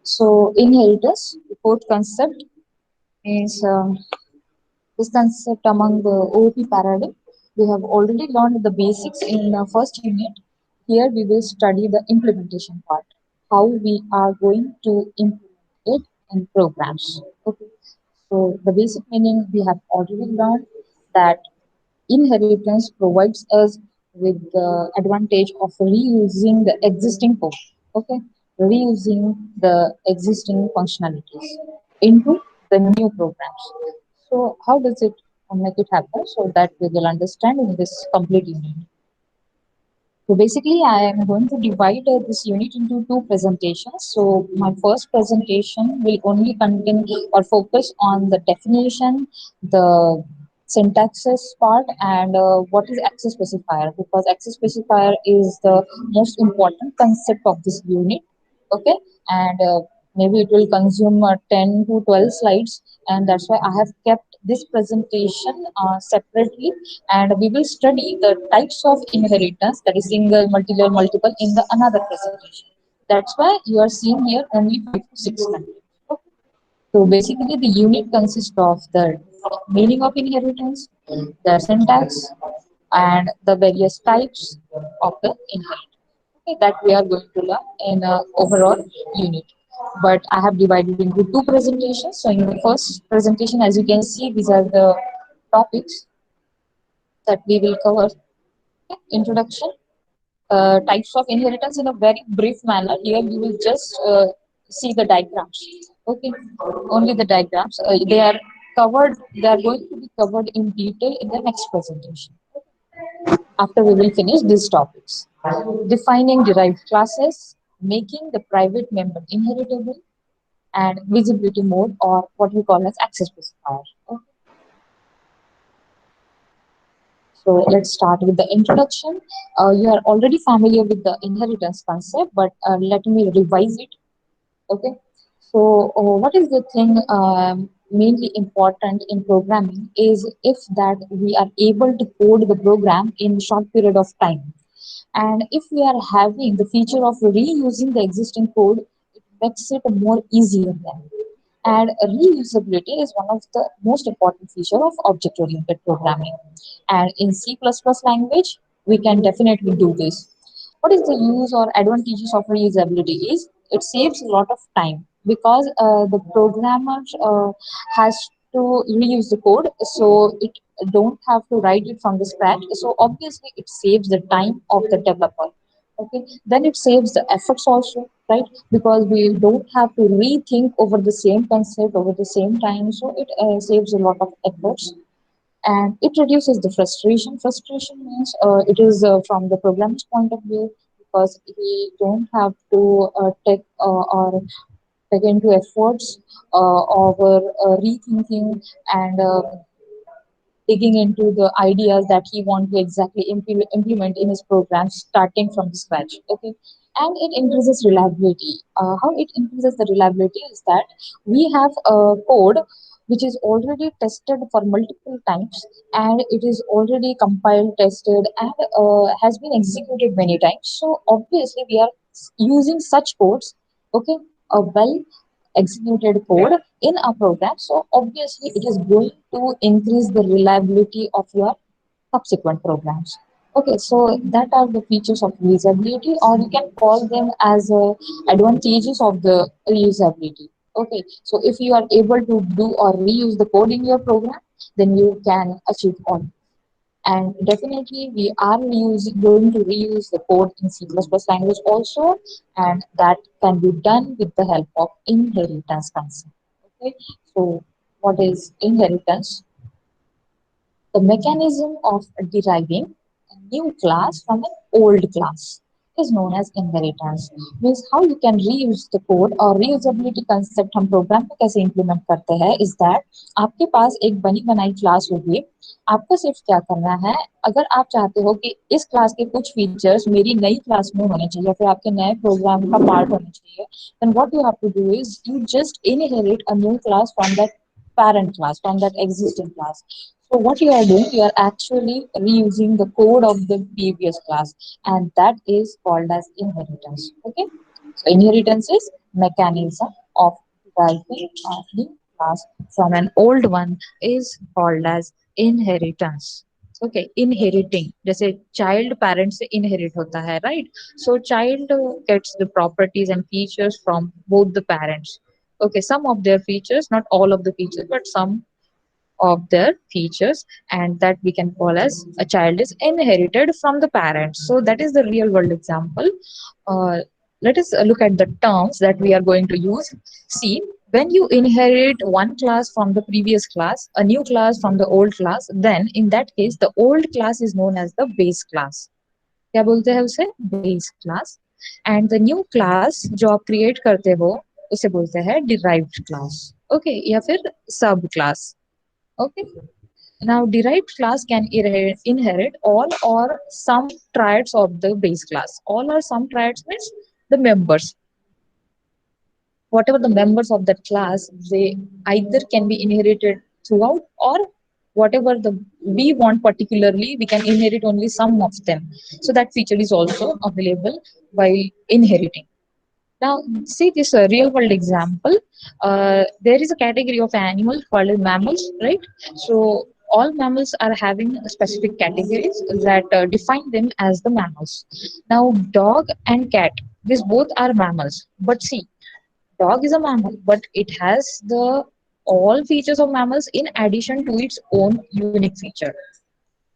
So inheritance, the fourth concept is this concept among the OOP paradigm. We have already learned the basics in the first unit. Here we will study the implementation part, how we are going to implement it in programs. Okay. So the basic meaning we have already learned that inheritance provides us with the advantage of reusing the existing code, okay, reusing the existing functionalities into the new programs. So how does it make it happen so that we will understand in this complete unit. So basically, I am going to divide this unit into two presentations. So my first presentation will only contain or focus on the definition, the syntaxes part, and what is access specifier, because access specifier is the most important concept of this unit. Okay, and maybe it will consume 10 to 12 slides, and that's why I have kept this presentation separately, and we will study the types of inheritance, that is single, multi-layer, multiple, in the another presentation. That's why you are seeing here only 5 to 6 content. Okay. So basically the unit consists of the meaning of inheritance, the syntax, and the various types of the inheritance. Okay, that we are going to learn in overall unit. But I have divided into two presentations. So in the first presentation, as you can see, these are the topics that we will cover. Introduction, types of inheritance in a very brief manner. Here you will just see the diagrams. Okay, only the diagrams. They are covered. They are going to be covered in detail in the next presentation. After we will finish these topics, defining derived classes, making the private member inheritable, and visibility mode, or what we call as access specifier. Okay. So let's start with the introduction. You are already familiar with the inheritance concept, but let me revise it. Okay. So what is the thing mainly important in programming is if that we are able to code the program in short period of time. And if we are having the feature of reusing the existing code, it makes it more easier then. And reusability is one of the most important feature of object-oriented programming. And in C++ language, we can definitely do this. What is the use or advantages of reusability is it saves a lot of time because the programmer has to reuse the code, so it don't have to write it from the scratch. So obviously it saves the time of the developer. Okay, then it saves the efforts also, right? Because we don't have to rethink over the same concept over the same time, so it saves a lot of efforts, and it reduces the frustration. Frustration means it is from the programmer's point of view, because he don't have to take or take into efforts over rethinking and digging into the ideas that he want to exactly implement in his program starting from the scratch. Okay, and it increases reliability. How it increases the reliability is that we have a code which is already tested for multiple times, and it is already compiled, tested, and has been executed many times. So obviously we are using such codes, okay, a well executed code in a program. So obviously it is going to increase the reliability of your subsequent programs. Okay, so that are the features of reusability, or you can call them as advantages of the reusability. Okay, so if you are able to do or reuse the code in your program, then you can achieve all. And definitely, we are going to reuse the code in C++ language also, and that can be done with the help of inheritance concept. Okay, so what is inheritance? The mechanism of deriving a new class from an old class is known as inheritance. Means how you can reuse the code और reusability concept हम programme में कैसे implement करते हैं is that आपके पास एक बनी बनाई क्लास होगी, आपको सिर्फ क्या करना है, अगर आप चाहते हो कि इस क्लास के कुछ फीचर्स मेरी नई क्लास में होने चाहिए या फिर आपके नए प्रोग्राम का पार्ट होने चाहिए, then what you have to do is you just inherit a new class from that parent class, from that existing class. So what you are doing, you are actually reusing the code of the previous class, and that is called as inheritance. Okay. So inheritance is mechanism of deriving a new class from an old one is called as inheritance. Okay, inheriting, जैसे child parents से inherit होता है, right? So child gets the properties and features from both the parents. Okay, some of their features, not all of the features, but some of their features, and that we can call as a child is inherited from the parents. So that is the real world example. uh, Let us look at the terms that we are going to use. See, when you inherit one class from the previous class, a new class from the old class, then in that case the old class is known as the base class. क्या बोलते हैं उसे? Base class. And the new class जो आप create करते हो उसे बोलते हैं डिराइव्ड क्लास. ओके, या फिर सब class. Okay. Now, derived class can inherit all or some traits of the base class. All or some traits means the members. Whatever the members of that class, they either can be inherited throughout, or whatever the we want particularly, we can inherit only some of them. So that feature is also available while inheriting. Now, see this real world example. There is a category of animal called mammals, right? So, all mammals are having specific categories that define them as the mammals. Now, dog and cat, these both are mammals. But see, dog is a mammal, but it has the all features of mammals in addition to its own unique feature.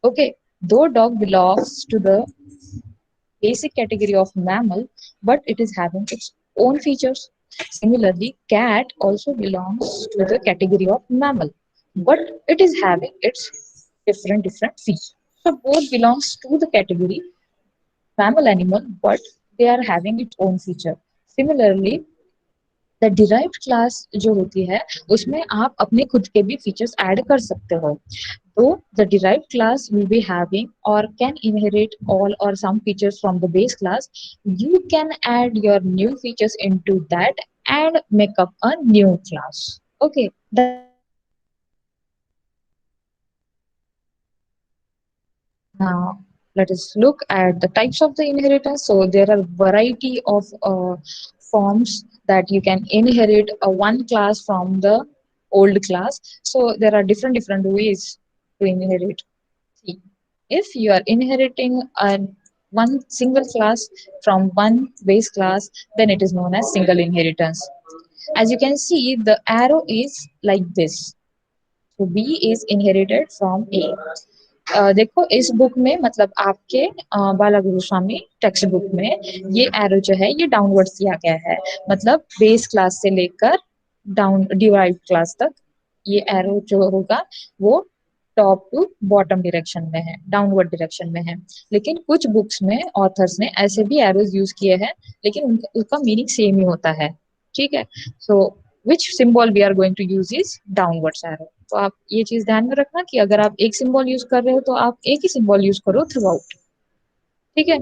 Okay, though dog belongs to the basic category of mammal, but it is having its own features. Similarly, cat also belongs to the category of mammal, but it is having its different features. So both belongs to the category mammal animal, but they are having its own feature. Similarly, the derived class जो होती है उसमें आप अपने खुद के भी features add कर सकते हो. तो the derived class will be having और can inherit all or some features from the base class. You can add your new features into that and make up a new class. Okay, that's the basic inheritance. Now, let us look at the types of the inheritance. So there are variety of forms that you can inherit a one class from the old class. So there are different ways to inherit. See, if you are inheriting a one single class from one base class, then it is known as single inheritance. As you can see, the arrow is like this. So B is inherited from A. देखो इस book में मतलब आपके बाला गुरु स्वामी text book में ये arrow जो है ये डाउनवर्ड्स दिया गया है. मतलब बेस क्लास से लेकर डाउन डिराइव्ड क्लास तक ये एरो जो होगा वो टॉप टू बॉटम डायरेक्शन में है, डाउनवर्ड डायरेक्शन में है. लेकिन कुछ बुक्स में ऑथर्स ने ऐसे भी एरोज यूज किए हैं, लेकिन उनका मीनिंग सेम ही होता है. ठीक है. So which symbol we are going to use is downwards arrow. तो आप ये चीज ध्यान में रखना कि अगर आप एक सिंबल यूज कर रहे हो तो आप एक ही सिंबल यूज करो थ्रू आउट. ठीक है.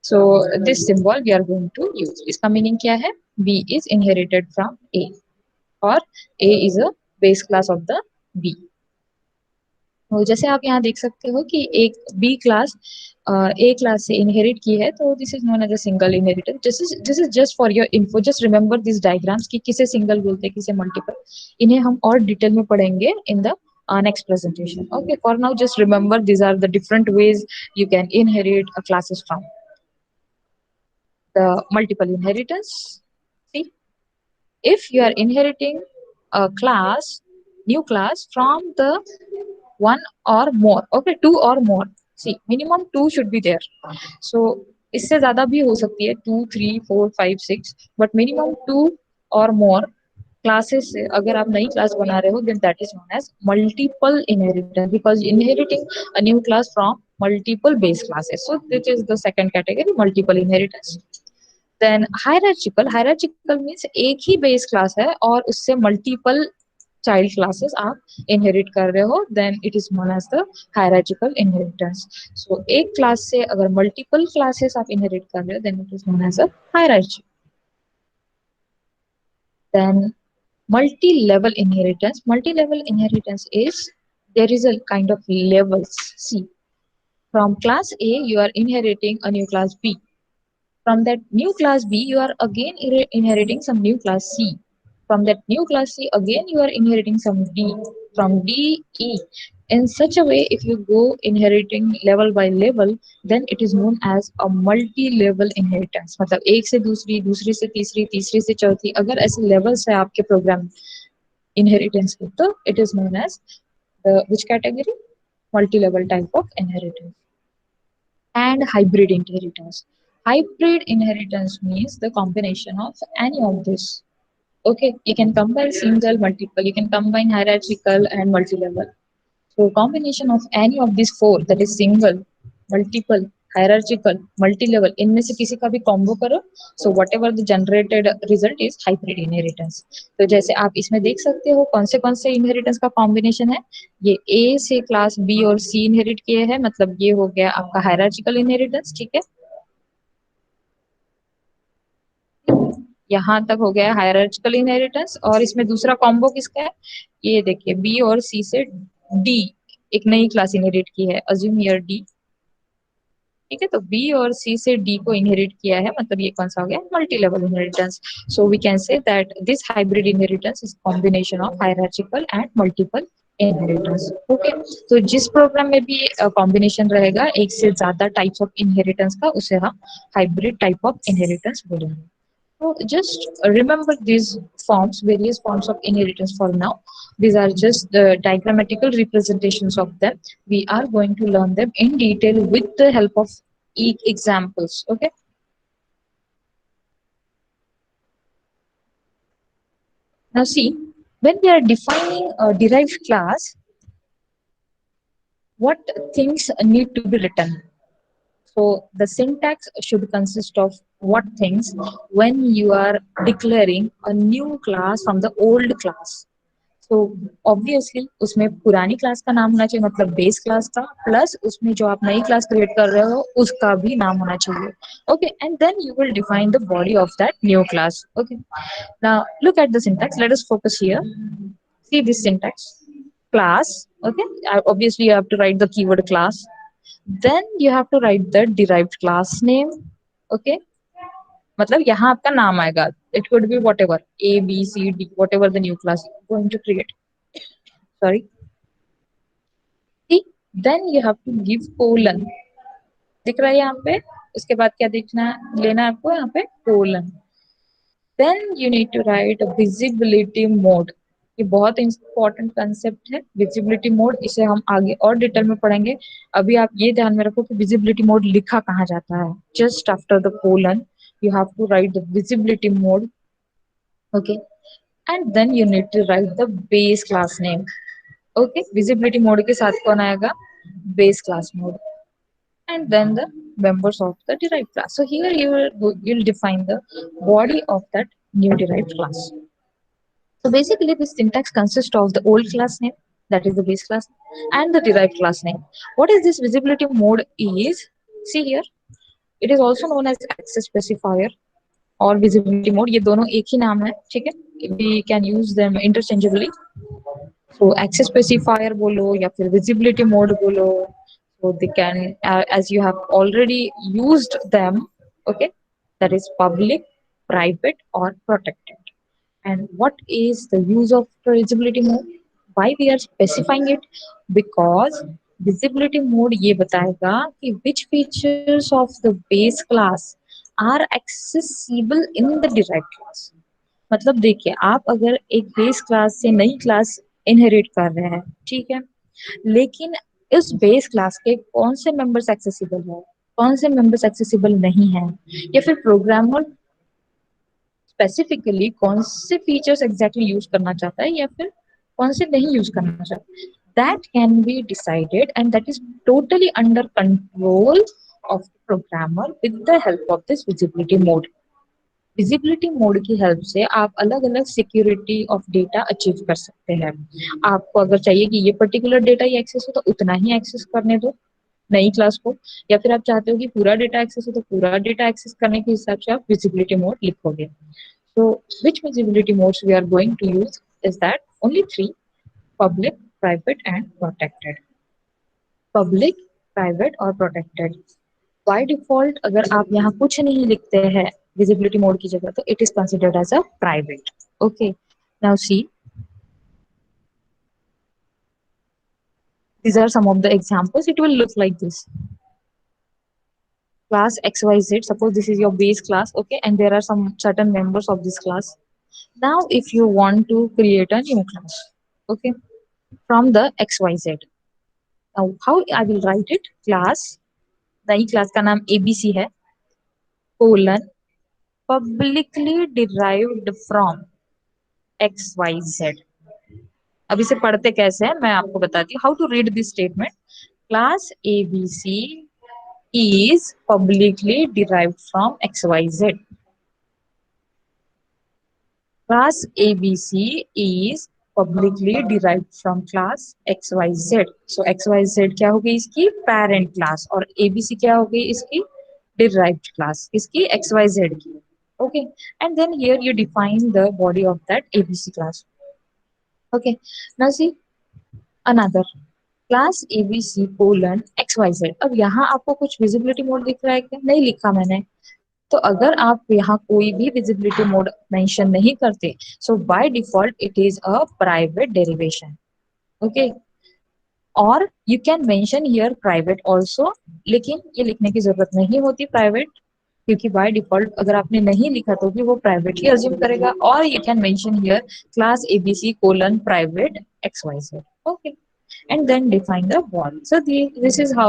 So this symbol we are going to use. इसका मीनिंग क्या है? B is inherited from A और A is a base class of the B. तो जैसे आप यहाँ देख सकते हो कि एक बी क्लास ए क्लास से इनहेरिट की है, तो this is known as a single inheritance. This is just for your info. Just remember this diagrams कि किसे सिंगल बोलते हैं, किसे मल्टीपल. इन्हें हम और डिटेल में पढ़ेंगे in the next presentation. Okay, for now just remember these are the different ways you can inherit a classes from. The multiple inheritance. See, if you are inheriting a class, new class from the one or more, okay, two or more. See, minimum two should be there. So इससे ज्यादा भी हो सकती है, 2 3 4 5 6, but minimum to और more classes से अगर आप नई क्लास बना रहे हो then that is known as multiple inheritance, because inheriting a new class from multiple base classes. So this is the second category, multiple inheritance. Then hierarchical. Hierarchical means एक ही base class है और उससे multiple child classes आप inherit कर रहे हो, then it is known as the hierarchical inheritance. So एक क्लास से अगर मल्टीपल क्लासेस आप इनहेरिट कर रहे हो then it is known as a hierarchy. Then multi level inheritance. Multi level inheritance is there is a kind of levels. See, from class A you are inheriting a new class B. From that new class B, you are again inheriting some new class C. From that new class C, again you are inheriting some D. From D, E. In such a way, if you go inheriting level by level, then it is known as a multi-level inheritance. मतलब एक से दूसरी, दूसरी से तीसरी, तीसरी से चौथी, अगर ऐसे levels है आपके program inheritance के, तो it is known as the which category? Multi-level type of inheritance. And hybrid inheritance. Hybrid inheritance means the combination of any of this. Okay, you can combine single, multiple, you can combine hierarchical and multi-level. So combination of any of these four, that is single, multiple, hierarchical, multi-level, इनमें से किसी का भी combo करो, so whatever the generated result is hybrid inheritance. तो जैसे आप इसमें देख सकते हो कौन से inheritance का combination है, ये A से class B और C inherit किए हैं, मतलब ये हो गया आपका hierarchical inheritance, ठीक है. यहाँ तक हो गया हायरार्चिकल इनहेरिटेंस. और इसमें दूसरा कॉम्बो किसका है, ये देखिए बी और सी से डी एक नई क्लास इनहेरिट की है, अज्यूम हियर डी. ठीक है, तो बी और सी से डी को इनहेरिट किया है, मतलब ये कौन सा हो गया, multi level inheritance. So we can say that this hybrid inheritance is combination of hierarchical and multiple inheritance. Okay, तो जिस प्रोग्राम में भी कॉम्बिनेशन रहेगा एक से ज्यादा टाइप्स ऑफ इनहेरिटेंस का, उसे हम हाइब्रिड टाइप ऑफ इनहेरिटेंस बोलेंगे. So just remember these forms, various forms of inheritance for now. These are just the diagrammatical representations of them. We are going to learn them in detail with the help of examples. Okay. Now see, when we are defining a derived class, what things need to be written? So the syntax should consist of what things when you are declaring a new class from the old class. तो obviously उसमें पुरानी class का नाम होना चाहिए, मतलब base class का, plus उसमें जो आप नई क्लास क्रिएट कर रहे हो उसका भी नाम होना चाहिए. Okay, and then you will define the body of that new class. Okay, now look at the syntax, let us focus here. See this syntax: class. Okay, obviously you have to write the keyword class, then you have to write the derived class name. Okay, मतलब यहाँ आपका नाम आएगा, it could be whatever a b c d, whatever the new class you're going to create. Sorry. See, then you have to give colon. दिख रहा है यहाँ पे, उसके बाद क्या दिखना लेना है आपको यहाँ पे colon. Then you need to write a visibility mode. ये बहुत इंपॉर्टेंट कंसेप्ट है विजिबिलिटी मोड, इसे हम आगे और डिटेल में पढ़ेंगे. अभी आप ये ध्यान में रखो कि विजिबिलिटी मोड लिखा कहाँ जाता है. Just after the colon you have to write the visibility mode. Okay, and then you need to write the base class name. Okay, visibility mode के साथ कौन आएगा, base class mode, and then the members of the derived class. So here you'll define the body of that new derived class. So basically this syntax consists of the old class name, that is the base class, and the derived class name. What is this visibility mode is, see here, it is also known as access specifier और visibility mode. ये दोनों एक ही नाम है, ठीक है, we can use them interchangeably. So access specifier बोलो या फिर visibility mode बोलो, so they can as you have already used them. Okay, that is public, private or protected. And what is the use of visibility mode, why we are specifying it? Because visibility mode ये बताएगा कि which features of the base class are accessible in the derived class. मतलब देखिए, आप अगर एक base class से नई क्लास इनहेरिट कर रहे हैं, ठीक है, लेकिन इस बेस क्लास के कौन से मेंबर्स एक्सेसिबल है, कौन से मेंबर्स एक्सेसिबल नहीं है, या फिर प्रोग्रामर स्पेसिफिकली कौन से फीचर्स एग्जैक्टली यूज करना चाहता है या फिर कौन से नहीं यूज करना चाहता है, that can be decided and that is totally under control of programmer with the help of this visibility mode. Visibility mode की हेल्प से आप अलग अलग सिक्योरिटी ऑफ डेटा अचीव कर सकते हैं. आपको अगर चाहिए कि ये पर्टिकुलर डेटा ही एक्सेस हो तो उतना ही एक्सेस करने दो नई क्लास को, या फिर आप चाहते हो कि पूरा डेटा एक्सेस हो तो पूरा डेटा एक्सेस करने के हिसाब से आप विजिबिलिटी मोड लिखोगे. So which visibility modes we are going to use is that only three: public, private and protected. Public, private or protected. By default अगर आप यहाँ कुछ नहीं लिखते हैं विजिबिलिटी मोड की जगह, तो it is considered as a private. Okay, now see, these are some of the examples. It will look like this: class xyz, suppose this is your base class, okay, and there are some certain members of this class. Now if you want to create a new class, okay, from the xyz, now how I will write it: class, नई class का नाम abc है, colon, publicly derived from xyz. अब इसे पढ़ते कैसे हैं मैं आपको बताती हूँ. How to read this statement: class abc is publicly derived from xyz. Class ABC is publicly derived from class XYZ. So XYZ क्या हो गई इसकी parent class और ABC क्या हो गई इसकी derived class, इसकी XYZ की. Okay, and then here you define the body of that ABC class. Okay, now see another class ABC colon XYZ. अब यहाँ आपको कुछ visibility mode दिख रहा है क्या? नहीं लिखा मैंने. तो अगर आप यहाँ कोई भी विजिबिलिटी मोड मेंशन नहीं करते, so by default it is a private derivation. Okay, और you can mention here private also, लेकिन ये लिखने की जरूरत नहीं होती प्राइवेट, क्योंकि बाय डिफॉल्ट अगर आपने नहीं लिखा तो भी वो प्राइवेट ही अज्यूम करेगा. और you can mention here class ABC colon private X Y Z. Okay, and then define the wall. So this is how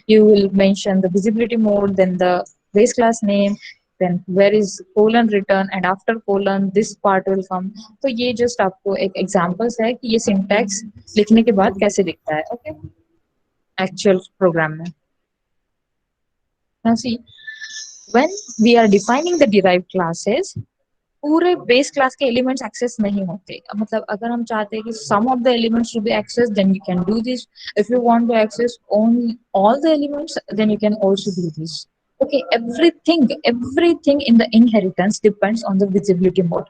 you will mention the visibility mode, then the base class name, then where is colon written, and after colon this part will come. तो ये just आपको एक examples है कि ये syntax लिखने के बाद कैसे दिखता है. Okay, actual program में. Now see, when we are defining the derived classes, पूरे बेस क्लास के एलिमेंट्स एक्सेस नहीं होते. मतलब अगर हम चाहते हैं कि some of the elements to be access, then you can do this. If you want to access only all the elements, then you can also do this. Okay, everything in the inheritance depends on the visibility mode.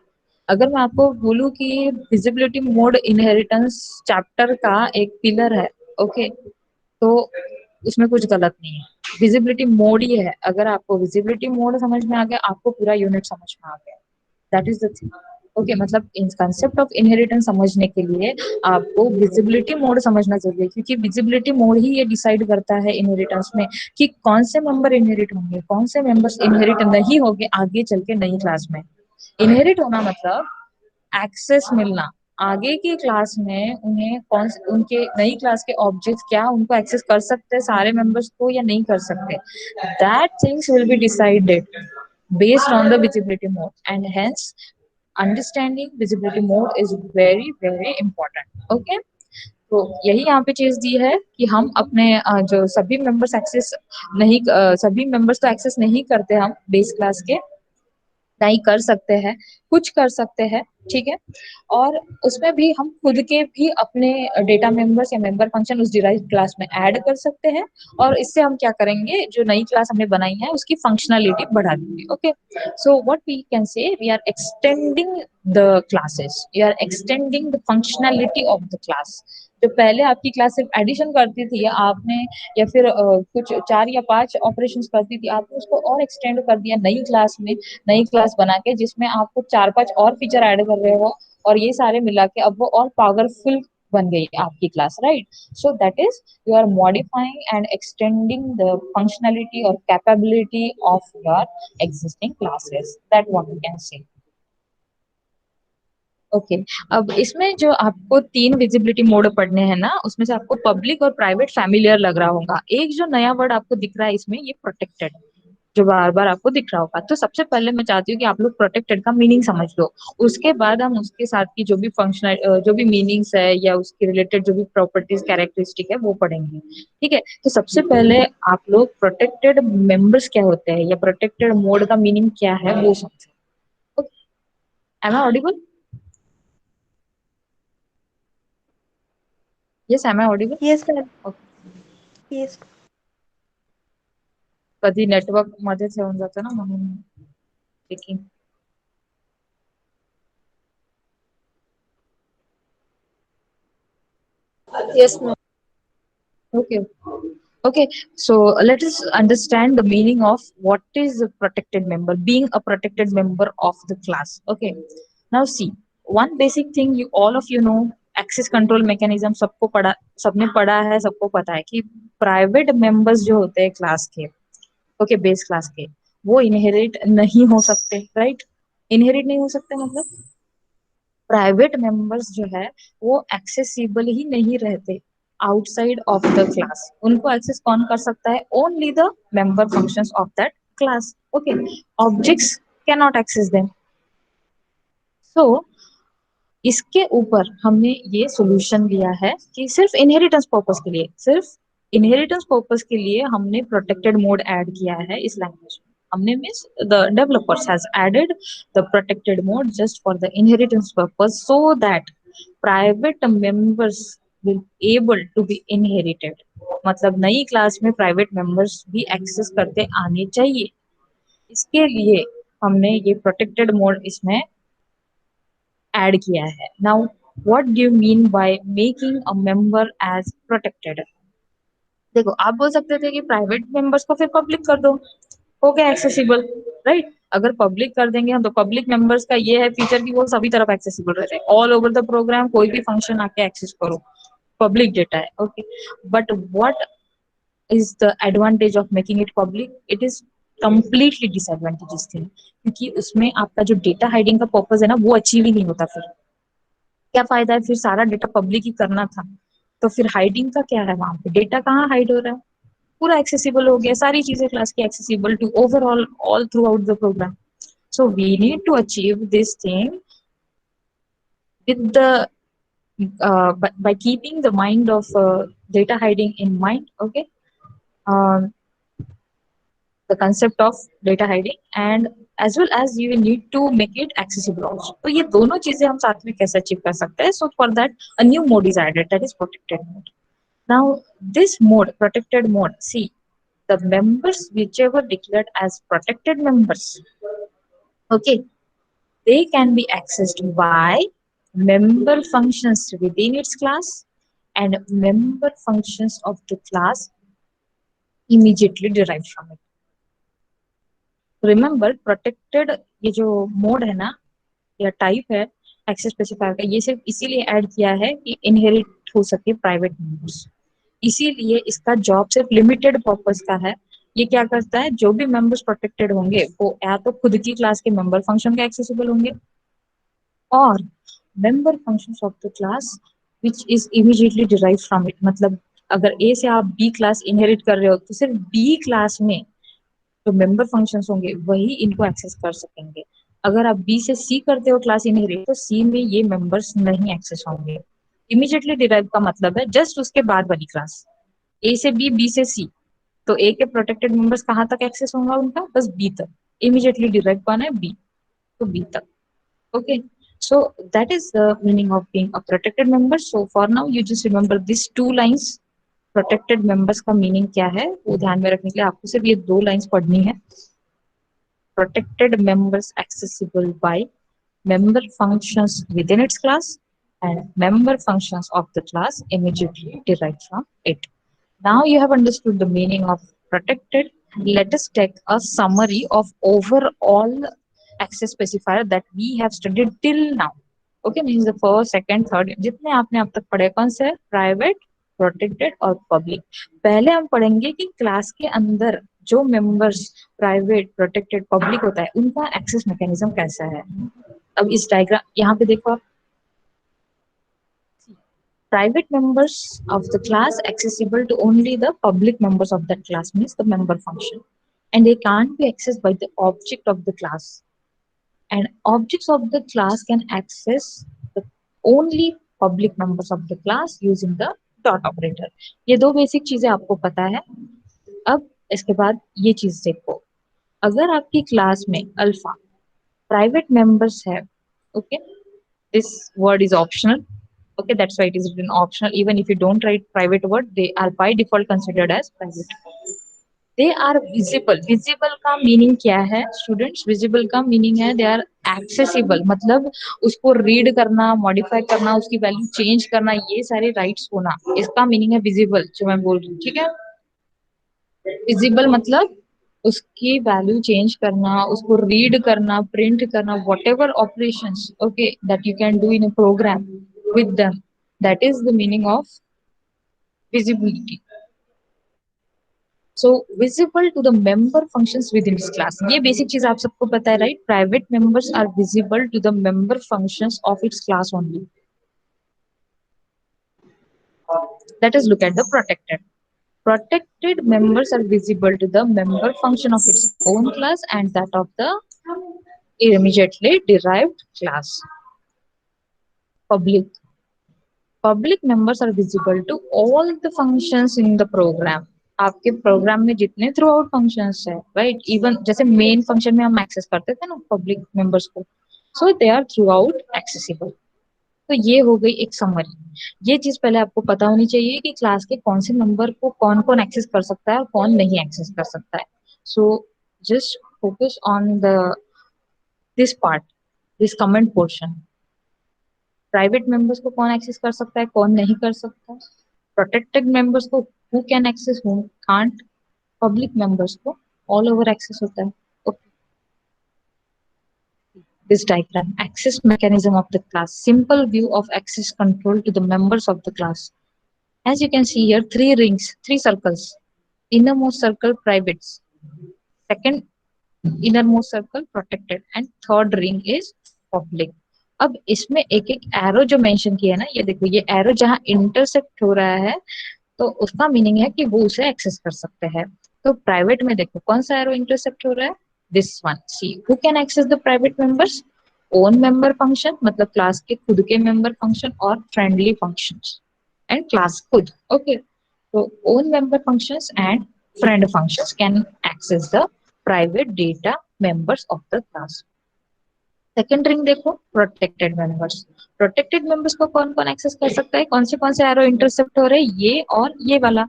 अगर मैं आपको बोलूं कि visibility mode inheritance chapter का एक pillar है, okay, तो उसमें कुछ गलत नहीं है. विजिबिलिटी मोड ही है. अगर आपको विजिबिलिटी मोड समझ में आ गया, आपको पूरा यूनिट समझ में आ गया. That is the thing. Okay, मतलब इन कंसेप्ट ऑफ इनहेरिटेंस समझने के लिए आपको विजिबिलिटी मोड समझना जरूरी है, क्योंकि विजिबिलिटी मोड ही ये डिसाइड करता है इनहेरिटेंस में कि कौन से मेंबर इनहेरिट होंगे, कौन से मेंबर्स इनहेरिट नहीं होंगे आगे चल के नई क्लास में. इनहेरिट होना मतलब एक्सेस मिलना. आगे की क्लास में उन्हें कौन उनके नई क्लास के ऑब्जेक्ट्स क्या उनको एक्सेस कर सकते हैं सारे मेंबर्स को या नहीं कर सकते. That things will be decided based on the visibility mode, and hence understanding visibility mode is very important. Okay, तो यही यहाँ पे चीज दी है कि हम अपने जो सभी मेंबर्स एक्सेस नहीं, सभी मेंबर्स तो एक्सेस नहीं करते हम बेस क्लास के, नहीं कर सकते हैं, कुछ कर सकते हैं. ठीक है, और उसमें भी हम खुद के भी अपने डेटा मेंबर्स या मेंबर फंक्शन उस डिराइव्ड क्लास में ऐड कर सकते हैं. और इससे हम क्या करेंगे, जो नई क्लास हमने बनाई है उसकी फंक्शनलिटी बढ़ा देंगे. Okay, so what we can say, we are extending the classes, we are extending the functionality of the class. जो पहले आपकी क्लास सिर्फ एडिशन करती थी, या आपने या फिर कुछ 4 या 5 ऑपरेशंस करती थी, आपने उसको और एक्सटेंड कर दिया नई क्लास में, नई क्लास बना के, जिसमें आपको 4-5 और फीचर ऐड कर रहे हो, और ये सारे मिला के अब वो और पावरफुल बन गई आपकी class, right. So that is, you are modifying and extending the functionality और capability of your existing classes. That what we can say. Okay, अब इसमें जो आपको 3 विजिबिलिटी मोड पढ़ने हैं ना, उसमें से आपको पब्लिक और प्राइवेट फैमिलियर लग रहा होगा. एक जो नया वर्ड आपको दिख रहा है इसमें, ये प्रोटेक्टेड, जो बार बार आपको दिख रहा होगा. तो सबसे पहले मैं चाहती हूँ कि आप लोग प्रोटेक्टेड का मीनिंग समझ लो. उसके बाद हम उसके साथ की जो भी फंक्शनल जो भी मीनिंग्स है या उसके रिलेटेड जो भी प्रॉपर्टीज कैरेक्टरिस्टिक है वो पढ़ेंगे. ठीक है, तो सबसे पहले आप लोग प्रोटेक्टेड मेंबर्स क्या होते हैं या प्रोटेक्टेड मोड का मीनिंग क्या है वो समझो. Am I audible? Yes, am I audible? Yes, ma'am. Yes. कधी नेटवर्क मध्येच येऊन जातं ना, म्हणून checking. Yes, ma'am. Okay, Okay, so let us understand the meaning of what is a protected member, being a protected member of the class. Okay, now see, one basic thing you all of you know, access control mechanism सबको पढ़ा, सबने पढ़ा है, सबको पता है कि private members जो होते हैं क्लास के, ओके बेस क्लास के, वो इनहेरिट नहीं हो सकते, राइट? इनहेरिट नहीं हो सकते मतलब प्राइवेट मेंबर्स जो है वो एक्सेसिबल ही नहीं रहते आउटसाइड ऑफ द क्लास। उनको एक्सेस कौन कर सकता है? Only the member functions of that class. Okay, objects can not access them. So इसके ऊपर हमने ये सॉल्यूशन लिया है कि सिर्फ इनहेरिटेंस पर्पस के लिए, सिर्फ इनहेरिटेंस पर्पस के लिए हमने प्रोटेक्टेड मोड ऐड किया है इस लैंग्वेज में। हमने means the developers has added the protected mode just for the inheritance purpose so that private members will able to be inherited. मतलब नई क्लास में प्राइवेट मेंबर्स भी एक्सेस करते आने चाहिए, इसके लिए हमने ये प्रोटेक्टेड मोड इसमें ऐड किया है। Now what do you mean by making a member as protected? देखो, आप बोल सकते थे कि प्राइवेट मेंबर्स को फिर पब्लिक कर दो, हो गया एक्सेसिबल, राइट? अगर पब्लिक कर देंगे हम तो पब्लिक मेंबर्स का ये है फीचर कि वो सभी तरफ एक्सेसिबल रहते हैं, ऑल ओवर द प्रोग्राम, कोई भी फंक्शन आके एक्सेस करो, पब्लिक डेटा है। Okay, but what is the advantage of making it public? It is completely disadvantageous thing, क्योंकि उसमें आपका जो डेटा हाइडिंग का पर्पस है ना वो अचीव ही नहीं होता। फिर क्या फायदा है? फिर सारा डेटा पब्लिक ही करना था, तो फिर हाइडिंग का क्या है? वहां पे डेटा कहाँ हाइड हो रहा है? पूरा एक्सेसिबल हो गया, सारी चीजें क्लास की accessible to overall all throughout the program. So we need to achieve this thing with the by keeping the mind of data hiding in mind. Okay, um, the concept of data hiding, and as well as you need to make it accessible also. तो ये दोनों चीजें हम साथ में कैसे achieve कर सकते हैं? So for that a new mode is added, that is protected mode. Now this mode, protected mode, see, the members whichever declared as protected members, okay, they can be accessed by member functions within its class and member functions of the class immediately derived from it. Remember, protected ये जो mode है ना या type है access specifier का, ये सिर्फ इसीलिए ऐड किया है कि इनहेरिट हो सके प्राइवेट मेंबर्स, इसीलिए इसका जॉब सिर्फ लिमिटेड पर्पस का है। ये क्या करता है? जो भी मेंबर्स प्रोटेक्टेड होंगे वो या तो खुद की क्लास के मेंबर फंक्शन के एक्सेसिबल होंगे, और member functions of the class which is immediately derive from it. मतलब अगर ए से आप बी क्लास इनहेरिट कर रहे हो तो सिर्फ बी क्लास में जो मेंबर फंक्शंस होंगे वही इनको एक्सेस कर सकेंगे। अगर आप बी से सी करते हो क्लास इनहेरिट, तो सी में ये मेंबर्स नहीं एक्सेस होंगे। इमीडिएटली डिराइव का मतलब है जस्ट उसके बाद वाली क्लास, ए से बी, बी से सी, तो ए के प्रोटेक्टेड मेंबर्स कहाँ तक एक्सेस होगा उनका? बस बी तक। इमीडिएटली डिराइव कौन है? बी, तो बी तक। Okay, so that is the meaning of being a protected member. So for now, you just remember these two lines. Protected members का मीनिंग क्या है वो ध्यान में रखने के लिए आपको सिर्फ ये दो लाइंस पढ़नी है। Protected members accessible by member functions within its class and member functions of the class immediately derived from it. Now you have understood the meaning of protected. Let us take a summary of overall access specifier that we have studied till now. Okay, means the first, second, third जितने आपने अब तक पढ़े कौन से? Private, protected और public. पहले हम पढ़ेंगे कि क्लास के अंदर जो मेंबर्स प्राइवेट, प्रोटेक्टेड, पब्लिक होता है उनका एक्सेस मैकेनिज्म कैसा है। अब इस डायग्राम यहाँ पे देखो आप, private members of the class accessible to only the public members of that class, means the member function, and they can't be accessed by the object of the class, and objects of the class can access the only public members of the class using the dot operator. ये दो basic चीजें आपको पता है। अब इसके बाद ये चीज देखो, अगर आपकी क्लास में अल्फा प्राइवेट मेंबर्स है, okay, this word is optional. Okay, that's why it is written optional. Even if you don't write private word, they are by default considered as private. They are visible. Visible का meaning क्या है students? Visible का meaning है they are accessible, मतलब उसको read करना, modify करना, उसकी वैल्यू चेंज करना, ये सारे राइट्स होना, इसका मीनिंग है विजिबल जो मैं बोल रही हूँ। ठीक है, विजिबल मतलब उसकी वैल्यू चेंज करना, उसको रीड करना, प्रिंट करना, whatever operations okay that you can do in a program with them, that is the meaning of visibility. So visible to the member functions within this class, ये basic चीज आप सबको पता है right. Private members are visible to the member functions of its class only. Let us look at the protected. Protected members are visible to the member function of its own class and that of the immediately derived class. Public. Public members are visible to all the functions in the program. आपके program में जितने throughout functions है right, even जैसे main function में हम access करते थे ना पब्लिक मेंबर्स को, so they are throughout accessible. तो ये हो गई एक समरी. ये चीज पहले आपको पता होनी चाहिए कि क्लास के कौन से नंबर को कौन कौन एक्सेस कर सकता है और कौन नहीं एक्सेस कर सकता है. So just focus on the this part, this comment portion. Private members को कौन एक्सेस कर सकता है, कौन नहीं कर सकता. प्रोटेक्टेड मेंबर्स को who can access, who can't. Public members को ऑल ओवर एक्सेस होता है. Okay. This diagram, access mechanism of the class, simple view of access control to the members of the class. As you can see here, three rings, three circles. Innermost circle privates, second innermost circle protected, and third ring is public. अब इसमें एक एक arrow जो mention किया है ना, ये देखो ये एरो जहां इंटरसेक्ट हो रहा है तो उसका मीनिंग है कि वो उसे एक्सेस कर सकते हैं. तो प्राइवेट में देखो कौन सा एरो इंटरसेक्ट हो रहा है, this one. See who can access the private members, own member function मतलब क्लास के खुद के मेंबर फंक्शन और फ्रेंडली फंक्शंस एंड क्लास खुद. ओके, तो own member functions and friend functions can access the private data members of the class. Second ring देखो protected members. Protected members को कौन कौन एक्सेस कर सकता है, कौन से एरो इंटरसेप्ट हो रहे हैं, ये और ये वाला.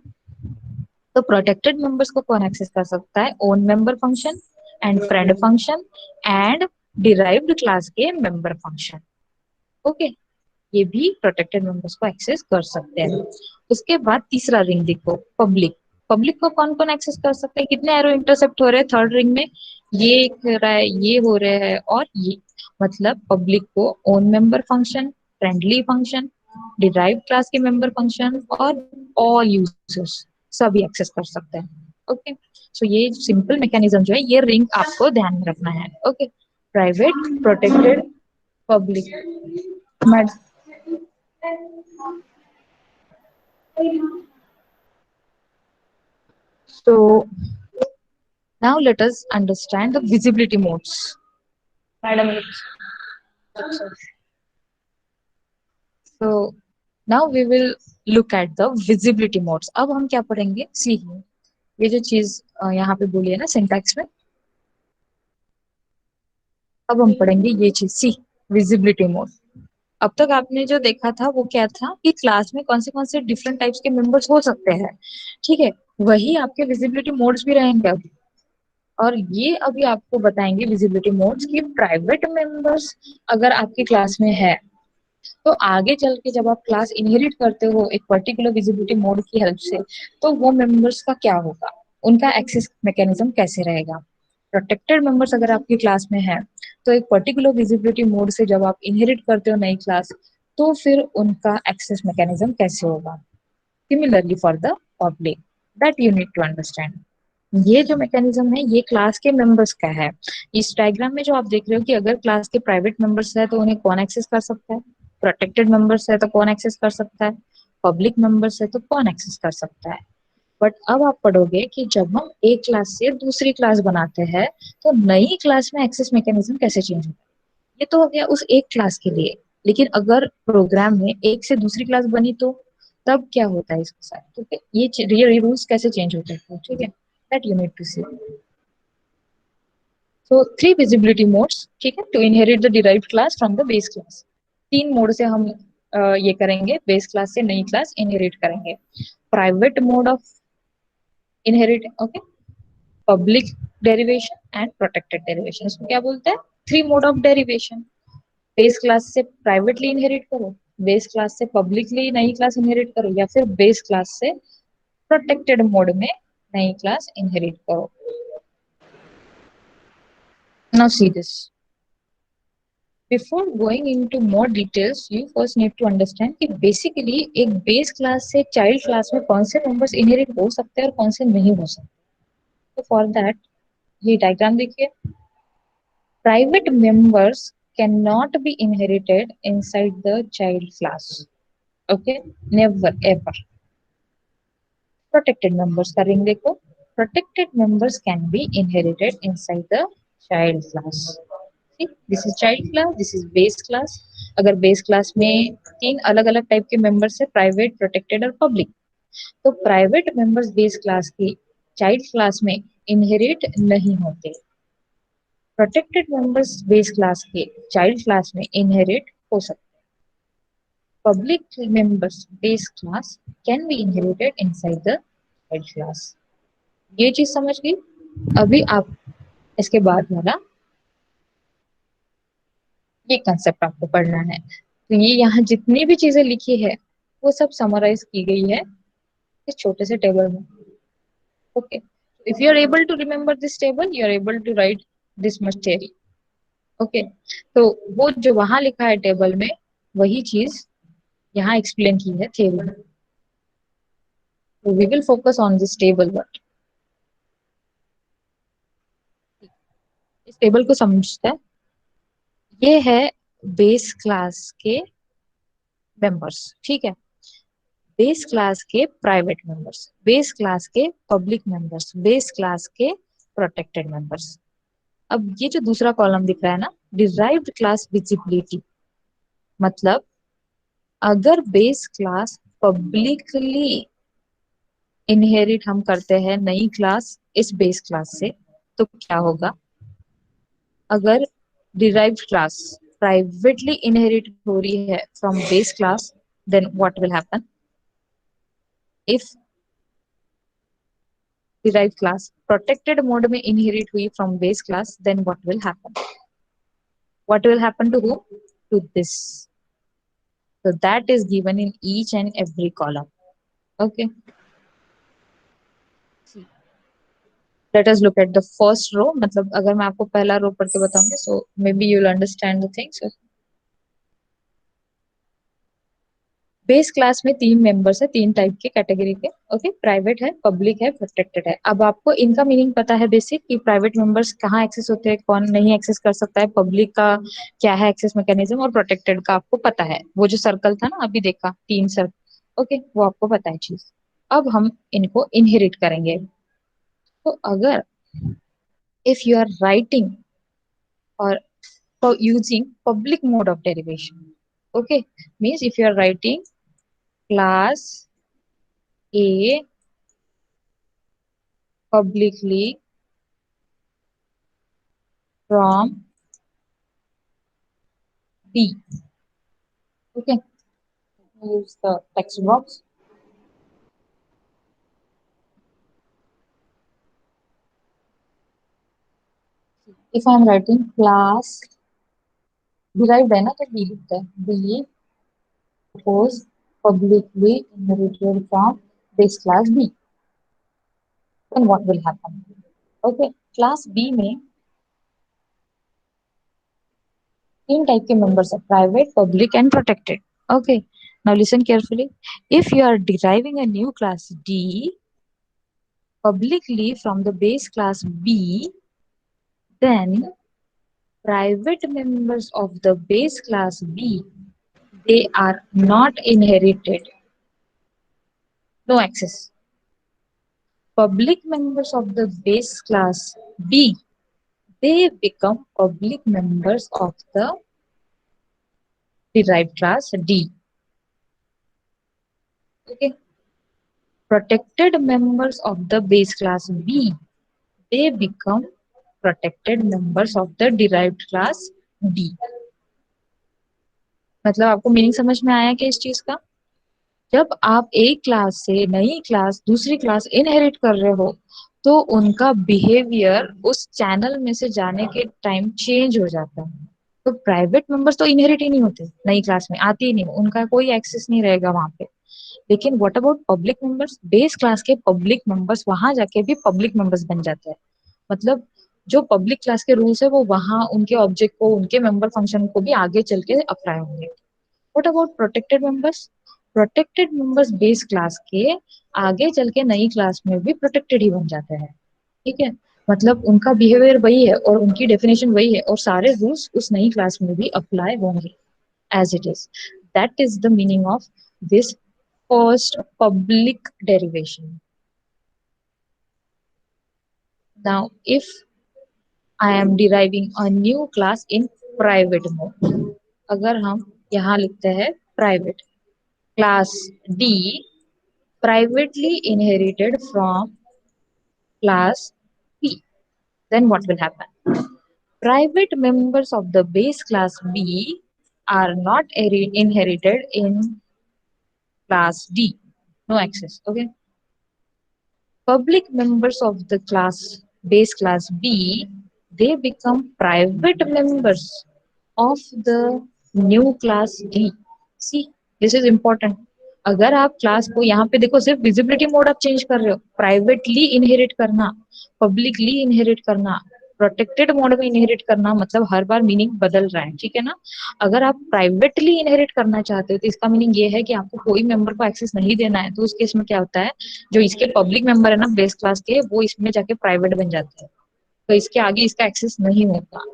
तो प्रोटेक्टेड मेंबर्स को कौन एक्सेस कर सकता है, own member function and friend function and derived class के मेंबर फंक्शन. ओके, ये भी प्रोटेक्टेड मेंबर्स को एक्सेस कर सकते हैं. उसके बाद तीसरा रिंग देखो पब्लिक. पब्लिक को कौन कौन एक्सेस कर सकते हैं, कितने एरो इंटरसेप्ट हो रहे हैं थर्ड रिंग में, ये एक हो रहा है, ये हो रहे हैं और ये. मतलब पब्लिक को own member function, friendly function, derived class के मेंबर फंक्शन और ऑल यूजर्स सभी एक्सेस कर सकते हैं. ओके, सो ये सिंपल मैकेनिज्म जो है ये रिंग आपको ध्यान में रखना है. Okay, private, protected, public. So now let us understand the visibility modes. Madam, so now we will look at the visibility modes. अब हम क्या पढ़ेंगे, सी ये जो चीज यहाँ पे बोली है ना सिंटैक्स में, अब हम पढ़ेंगे ये चीज सी विजिबिलिटी मोड. अब तक आपने जो देखा था वो क्या था कि क्लास में कौन से डिफरेंट टाइप्स के मेंबर्स हो सकते हैं. ठीक है, वही आपके विजिबिलिटी मोड्स भी रहेंगे अब. और ये अभी आपको बताएंगे विजिबिलिटी मोड्स की प्राइवेट मेंबर्स अगर आपकी क्लास में है तो आगे चल के जब आप क्लास इनहेरिट करते हो एक पर्टिकुलर विजिबिलिटी मोड की हेल्प से, तो वो मेंबर्स का क्या होगा, उनका एक्सेस मैकेनिज्म कैसे रहेगा. प्रोटेक्टेड मेंबर्स अगर आपकी क्लास में है तो एक पर्टिकुलर विजिबिलिटी मोड से जब आप इनहेरिट करते हो नई क्लास, तो फिर उनका एक्सेस मैकेनिज्म कैसे होगा. Similarly for the public, that you need to understand. ये जो मैकेनिज्म है ये क्लास के मेंबर्स का है. इस डायग्राम में जो आप देख रहे हो कि अगर क्लास के प्राइवेट मेंबर्स है तो उन्हें कौन एक्सेस कर सकता है, प्रोटेक्टेड मेंबर्स है तो कौन एक्सेस कर सकता है, पब्लिक मेंबर्स है तो कौन एक्सेस कर सकता है. बट अब आप पढ़ोगे कि जब हम एक क्लास से दूसरी क्लास बनाते हैं तो नई क्लास में एक्सेस मैकेनिज्म कैसे चेंज होता है. ये तो हो गया उस एक क्लास के लिए, लेकिन अगर प्रोग्राम में एक से दूसरी क्लास बनी तो तब क्या होता है इसके साथ. ठीक है, ये रूल्स कैसे चेंज होते हैं. ठीक है, that you need to see. So three visibility modes, ठीक है, to inherit the derived class from the base class. तीन मोड से हम ये करेंगे, बेस क्लास से नई क्लास इनहेरिट करेंगे. Private mode of inherit, okay, public derivation and protected derivation. इसको क्या बोलते हैं, three mode of derivation. Base class से प्राइवेटली इनहेरिट करो, बेस क्लास से पब्लिकली नई क्लास इनहेरिट करो, या फिर बेस क्लास से प्रोटेक्टेड मोड में नई क्लास इनहेरिट करो। Now see this, before going into more details you first need to understand कि बेसिकली एक बेस क्लास से चाइल्ड क्लास में कौन से मेंबर्स इनहेरिट हो सकते हैं और कौन से नहीं हो सकते। तो फॉर दैट ये डायग्राम देखिए, private members cannot be inherited inside the child class. Okay, never ever. Protected members का रिंग देखो, protected members can be inherited inside the child class. See, this is child class, this is base class. अगर base class में तीन अलग अलग type के members है, private, protected और पब्लिक, तो प्राइवेट मेंबर्स बेस क्लास की चाइल्ड क्लास में इनहेरिट नहीं होते, प्रोटेक्टेड मेंबर्स बेस क्लास के चाइल्ड क्लास में इनहेरिट हो सकते, public members base class can be inherited inside the child class. ये चीज समझ गई। अभी आप इसके बाद वाला ये कंसेप्ट आपको पढ़ना है। तो ये यहाँ जितनी भी चीजें लिखी है वो सब समराइज की गई है इस छोटे से टेबल में। Okay, if you are able to remember this table you are able to write this much theory. Okay, तो वो जो वहां लिखा है टेबल में वही चीज यहाँ एक्सप्लेन की है थ्योरी में। तो we will focus on this table work. इस टेबल को समझते हैं। ये है बेस क्लास के मेंबर्स, ठीक है, बेस क्लास के प्राइवेट मेंबर्स, बेस क्लास के पब्लिक मेंबर्स, बेस क्लास के प्रोटेक्टेड मेंबर्स। अब ये जो दूसरा कॉलम दिख रहा है ना, डिराइव्ड क्लास विजिबिलिटी, मतलब अगर बेस क्लास पब्लिकली इनहेरिट हम करते हैं नई क्लास इस बेस क्लास से, तो क्या होगा। अगर डिराइव्ड क्लास प्राइवेटली इनहेरिट हो रही है from base class, then what will happen. If derived class protected mode में इनहेरिट हुई from base class, then what will happen to who, to this. So that is given in each and every column. Okay. Let us look at the first row. मतलब अगर मैं आपको पहला रो पढ़ के बताऊंगी, so maybe you will understand the things. Base class में तीन मेंबर्स है, तीन टाइप के कैटेगरी के। ओके, प्राइवेट है, पब्लिक है, प्रोटेक्टेड है। अब आपको इनका मीनिंग पता है बेसिक, कि प्राइवेट मेंबर्स कहाँ एक्सेस होते हैं, कौन नहीं एक्सेस कर सकता है, पब्लिक का क्या है एक्सेस मैकेनिज्म, और प्रोटेक्टेड का आपको पता है। वो जो सर्कल था ना अभी देखा, तीन सर्कल, ओके, वो आपको पता है चीज। अब हम इनको इनहेरिट करेंगे। तो अगर if you are writing or for using public mode of derivation, okay, means if you are writing class A publicly from B, okay, use the text box. If I am writing class derived है ना, तो B लिखते हैं, B suppose publicly inherited from this class B, then what will happen? Okay, class B में तीन type के members है, private, public and protected. Okay, now listen carefully. If you are deriving a new class D publicly from the base class B, then private members of the base class B, they are not inherited, no access. Public members of the base class B, they become public members of the derived class D. Okay, protected members of the base class B, they become protected members of the derived class D. मतलब आपको meaning समझ में आया कि इस चीज का, जब आप एक क्लास से नई क्लास दूसरी क्लास इनहेरिट कर रहे हो तो उनका बिहेवियर उस चैनल में से जाने के टाइम चेंज हो जाता है। तो प्राइवेट मेंबर्स तो इनहेरिट ही नहीं होते, नई क्लास में आती ही नहीं, उनका कोई एक्सेस नहीं रहेगा वहां पे। लेकिन what about public members, base class के पब्लिक मेंबर्स वहां जाके भी पब्लिक मेंबर्स बन जाते हैं। मतलब जो पब्लिक क्लास के रूल्स है वो वहां उनके ऑब्जेक्ट को, उनके मेंबर फंक्शन को भी आगे चल के अप्लाई होंगे। What about protected members, protected members base class के आगे चल के नई क्लास में भी प्रोटेक्टेड ही बन जाते हैं। ठीक है, मतलब उनका बिहेवियर वही है और उनकी डेफिनेशन वही है और सारे रूल्स उस नई क्लास में भी अप्लाई होंगे as it is. That is the meaning of this first public derivation. Now, if I am deriving a new class in private mode, अगर हम यहाँ लिखते हैं private class D privately inherited from class P, then what will happen? Private members of the base class B are not inherited in class D. No access. Okay. Public members of the class base class B, they become private members of the new class D. See, this is important. अगर आप class को यहाँ पे देखो, सिर्फ visibility mode आप change कर रहे हो, प्राइवेटली इनहेरिट करना, पब्लिकली इनहेरिट करना, प्रोटेक्टेड मोड में इनहेरिट करना, मतलब हर बार मीनिंग बदल रहा है, ठीक है ना। अगर आप प्राइवेटली इनहेरिट करना चाहते हो तो इसका मीनिंग ये है कि आपको कोई मेंबर को एक्सेस नहीं देना है, तो उस केस में क्या होता है, जो इसके पब्लिक मेंबर है ना बेस क्लास के, वो इसमें जाके प्राइवेट बन जाते हैं, तो इसके आगे इसका एक्सेस नहीं होता।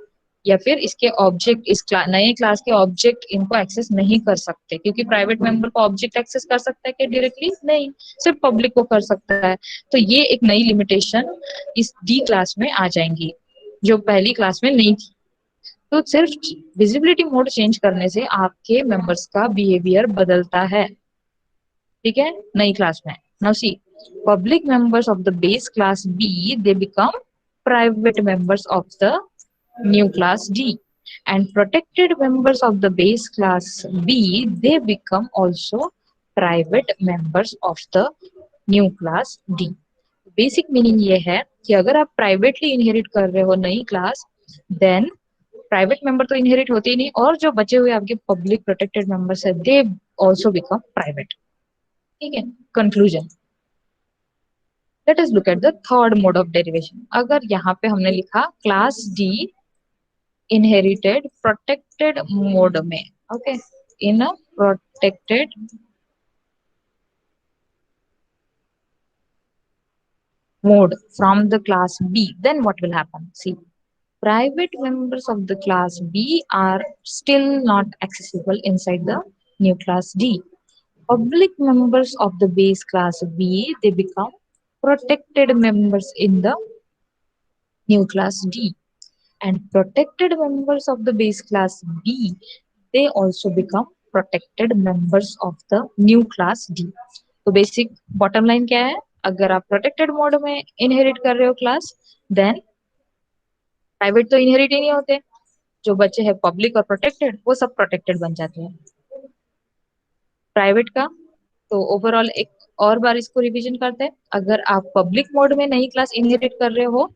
या फिर इसके ऑब्जेक्ट, नए क्लास के ऑब्जेक्ट इनको एक्सेस नहीं कर सकते, क्योंकि प्राइवेट मेंबर को ऑब्जेक्ट एक्सेस कर सकता है क्या डायरेक्टली? नहीं, सिर्फ पब्लिक को कर सकता है। तो ये एक नई लिमिटेशन इस डी क्लास में आ जाएंगी जो पहली क्लास में नहीं थी। तो सिर्फ विजिबिलिटी मोड चेंज करने से आपके मेंबर्स का बिहेवियर बदलता है, ठीक है, नई क्लास में। Now see, public members of the base class B they become private members of the new class D, and protected members of the base class B, they become also private members of the new class D. Basic meaning ये है कि अगर आप privately inherit कर रहे हो नई class, then private member तो इनहेरिट होते ही नहीं, और जो बचे हुए आपके पब्लिक प्रोटेक्टेड मेंबर्स है, दे ऑल्सो बिकम प्राइवेट। ठीक है, conclusion, let us look at the third mode of derivation. अगर यहाँ पे हमने लिखा class D inherited protected mode में, okay, in a protected mode from the class B, then what will happen? See, private members of the class B are still not accessible inside the new class D. Public members of the base class B, they become protected members in the new class D. And protected members of the base class B, they also become protected members of the new class D. तो basic bottom line क्या है, अगर आप protected mode में inherit कर रहे हो class, then private तो इनहेरिट ही नहीं होते, जो बच्चे हैं पब्लिक और प्रोटेक्टेड वो सब प्रोटेक्टेड बन जाते हैं प्राइवेट का। तो ओवरऑल एक और बार इसको रिवीजन करते हैं, अगर आप पब्लिक मोड में नई क्लास इनहेरिट कर रहे हो,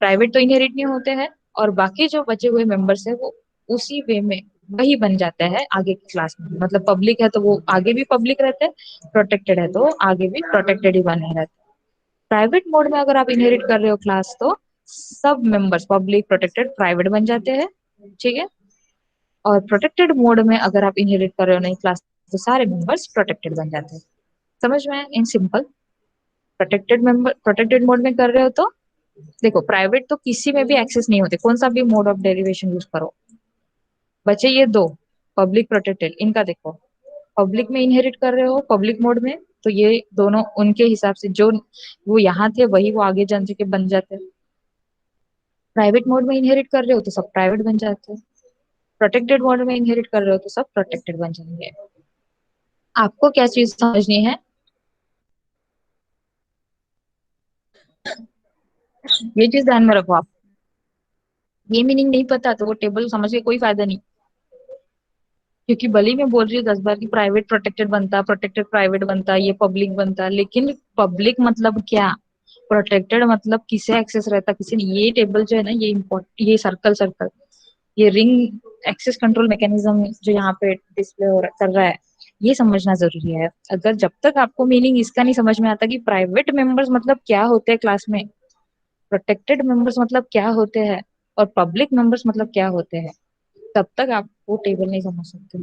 प्राइवेट तो इनहेरिट नहीं होते हैं, और बाकी जो बचे हुए मेंबर्स है वो उसी वे में वही बन जाता है आगे की क्लास में। मतलब पब्लिक है तो वो आगे भी पब्लिक रहते हैं, प्रोटेक्टेड है तो आगे भी प्रोटेक्टेड ही बने रहते हैं। प्राइवेट मोड में अगर आप इनहेरिट कर रहे हो क्लास, तो सब मेंबर्स पब्लिक प्रोटेक्टेड प्राइवेट बन जाते हैं, ठीक है। और प्रोटेक्टेड मोड में अगर आप इनहेरिट कर रहे हो नई क्लास, तो सारे मेंबर्स प्रोटेक्टेड बन जाते हैं। समझ में आया इन सिंपल? प्रोटेक्टेड मोड में कर रहे हो तो देखो, प्राइवेट तो किसी में भी एक्सेस नहीं होते, कौन सा भी मोड ऑफ डेरिवेशन यूज करो, बचे ये दो, पब्लिक प्रोटेक्टेड, इनका देखो, पब्लिक में इनहेरिट कर रहे हो पब्लिक मोड में, तो ये दोनों उनके हिसाब से जो वो यहाँ थे वही वो आगे जान के बन जाते हैं। प्राइवेट मोड में इनहेरिट कर रहे हो तो सब प्राइवेट बन जाते हैं, प्रोटेक्टेड मोड में इनहेरिट कर रहे हो तो सब प्रोटेक्टेड बन जाएंगे। आपको क्या चीज समझनी है, ये चीज ध्यान में रखो आप। ये मीनिंग नहीं पता तो वो टेबल समझ के कोई फायदा नहीं, क्योंकि भले ही मैं बोल रही हूँ 10 बार कि प्राइवेट प्रोटेक्टेड बनता, प्रोटेक्टेड प्राइवेट बनता, ये पब्लिक बनता, लेकिन पब्लिक मतलब क्या, प्रोटेक्टेड मतलब किसे एक्सेस रहता, किसी ने, ये टेबल जो है ना, ये इम्पोर्टेंट, ये सर्कल सर्कल, ये रिंग एक्सेस कंट्रोल मैकेनिज्म जो यहाँ पे डिस्प्ले हो कर रहा है, ये समझना जरूरी है। अगर जब तक आपको मीनिंग इसका नहीं समझ में आता कि प्राइवेट मेंबर्स मतलब क्या होते हैं क्लास में, प्रोटेक्टेड मेंबर्स मतलब क्या होते हैं, और पब्लिक मेंबर्स मतलब क्या होते हैं, तब तक आप वो टेबल नहीं समझ सकते।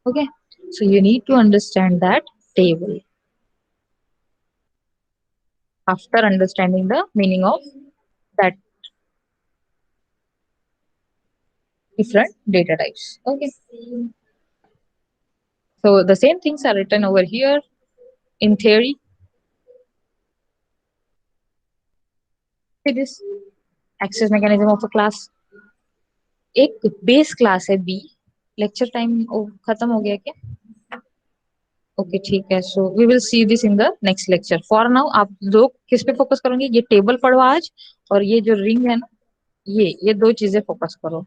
Okay, so you need to understand that table after understanding the meaning of that different data types. Okay, so the same things are written over here in theory. See this access mechanism of a class. एक base class है B. Lecture time खत्म हो गया क्या? Okay ठीक है, so we will see this in the next lecture. For now आप लोग किस पे फोकस करोगे? ये टेबल पढ़ो आज, और ये जो रिंग है ना, ये दो चीजें फोकस करो।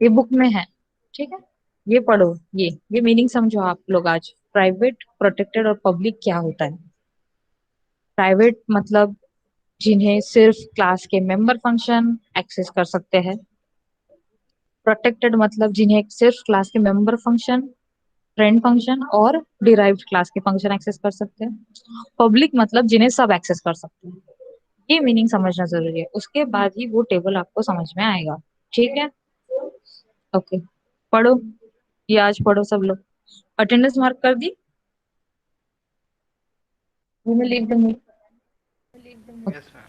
ये बुक में है, ठीक है? ये पढ़ो, ये मीनिंग समझो आप लोग आज। प्राइवेट, प्रोटेक्टेड और पब्लिक क्या होता है? प्राइवेट मतलब जिन्हें सिर्फ क्लास के मेंबर फंक्शन एक्सेस कर सकते हैं। प्रोटेक्टेड मतलब जिन्हें सिर्फ क्लास के मेंबर फंक्शन, फ्रेंड फंक्शन और डिराइव्ड क्लास के फंक्शन एक्सेस कर सकते हैं। पब्लिक मतलब जिन्हें सब एक्सेस कर सकते हैं। ये मीनिंग समझना जरूरी है, उसके बाद ही वो टेबल आपको समझ में आएगा। ठीक है? ओके, पढ़ो, ये आज पढ़ो सब लोग। अटेंडेंस मार्क कर दी? We will leave the Yes, ma'am.